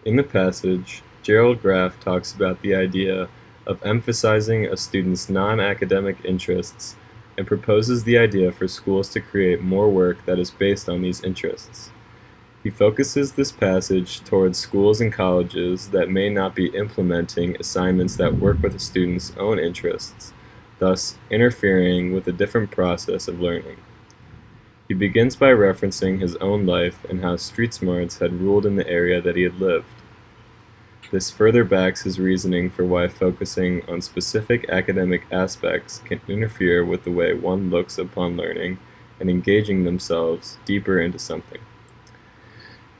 In the passage, Gerald Graff talks about the idea of emphasizing a student's non-academic interests and proposes the idea for schools to create more work that is based on these interests. He focuses this passage towards schools and colleges that may not be implementing assignments that work with a student's own interests, thus interfering with a different process of learning. He begins by referencing his own life and how street smarts had ruled in the area that he had lived. This further backs his reasoning for why focusing on specific academic aspects can interfere with the way one looks upon learning and engaging themselves deeper into something.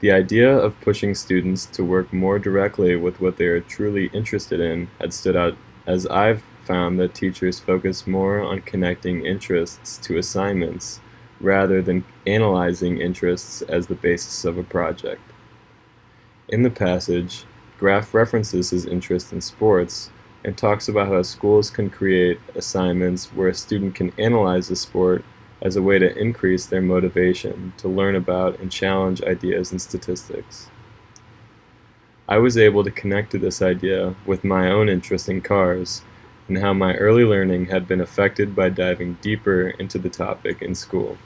The idea of pushing students to work more directly with what they are truly interested in had stood out, as I've found that teachers focus more on connecting interests to assignments rather than analyzing interests as the basis of a project. In the passage, Graff references his interest in sports and talks about how schools can create assignments where a student can analyze a sport as a way to increase their motivation to learn about and challenge ideas and statistics. I was able to connect to this idea with my own interest in cars and how my early learning had been affected by diving deeper into the topic in school.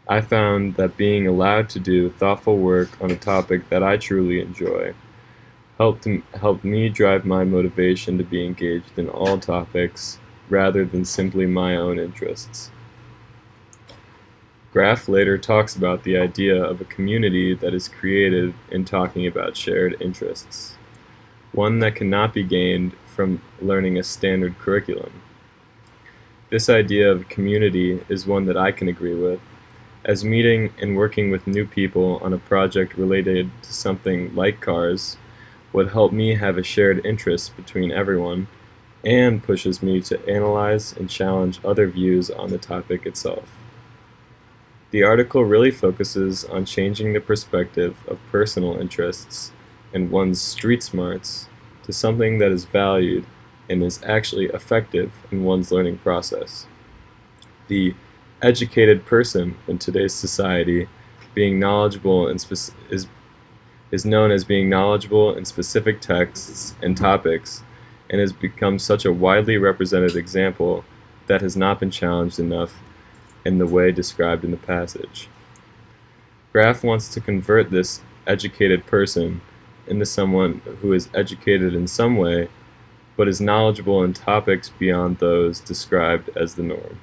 I found that being allowed to do thoughtful work on a topic that I truly enjoy helped me drive my motivation to be engaged in all topics rather than simply my own interests. Graff later talks about the idea of a community that is created in talking about shared interests, one that cannot be gained from learning a standard curriculum. This idea of community is one that I can agree with, as meeting and working with new people on a project related to something like cars would help me have a shared interest between everyone and pushes me to analyze and challenge other views on the topic itself. The article really focuses on changing the perspective of personal interests and one's street smarts to something that is valued and is actually effective in one's learning process. The educated person in today's society being knowledgeable in is known as being knowledgeable in specific texts and topics, and has become such a widely represented example that has not been challenged enough in the way described in the passage. Graff wants to convert this educated person into someone who is educated in some way, but is knowledgeable in topics beyond those described as the norm.